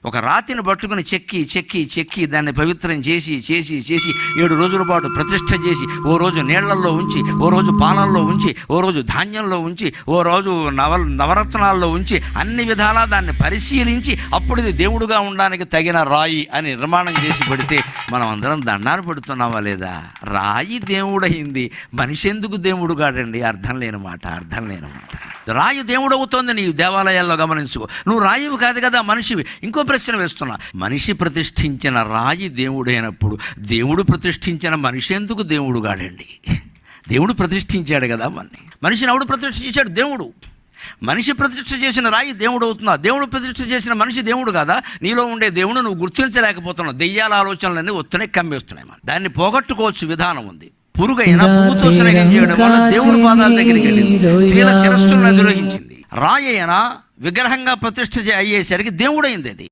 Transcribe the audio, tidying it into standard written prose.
ఒక రాతిని పట్టుకుని చెక్కి చెక్కి చెక్కి దాన్ని పవిత్రం చేసి చేసి చేసి 7 రోజుల పాటు ప్రతిష్ఠ చేసి, ఓ రోజు నీళ్లల్లో ఉంచి, ఓ రోజు పాలల్లో ఉంచి, ఓ రోజు ధాన్యంలో ఉంచి, ఓ రోజు నవరత్నాల్లో ఉంచి, అన్ని విధాలా దాన్ని పరిశీలించి అప్పుడు ఇది దేవుడుగా ఉండడానికి తగిన రాయి అని నిర్మాణం చేసి పెడితే మనం అందరం దండాలు పెడుతున్నామా లేదా? రాయి దేవుడయింది, మనిషి ఎందుకు దేవుడు కాడండి? అర్థం లేని మాట. రాయి దేవుడు అవుతోంది. నీ దేవాలయాల్లో గమనించుకో. నువ్వు రాయివి కాదు కదా, మనిషివి. ఇంకో ప్రశ్న వేస్తున్నా, మనిషి ప్రతిష్ఠించిన రాయి దేవుడైనప్పుడు దేవుడు ప్రతిష్ఠించిన మనిషి ఎందుకు దేవుడు కాడండి? దేవుడు ప్రతిష్ఠించాడు కదా మనిషిని. ఎవడు ప్రతిష్ఠించాడు? దేవుడు. మనిషి ప్రతిష్ఠ చేసిన రాయి దేవుడు అవుతుందా? దేవుడు ప్రతిష్ఠ చేసిన మనిషి దేవుడు కాదా? నీలో ఉండే దేవుడు నువ్వు గుర్తించలేకపోతున్నావు. దెయ్యాల ఆలోచనలన్నీ వస్తున్నాయి, కమ్మేస్తున్నాయి. దాన్ని పోగొట్టుకోవచ్చు, విధానం ఉంది. పురుగైనా పువ్వుతో స్నేహం చేయడం వల్ల దేవుడి పాదాల దగ్గరికి వెళ్ళింది, స్త్రీల శిరస్సులను అధిరోహించింది. రాయి అయినా విగ్రహంగా ప్రతిష్ఠ అయ్యేసరికి దేవుడైంది అది.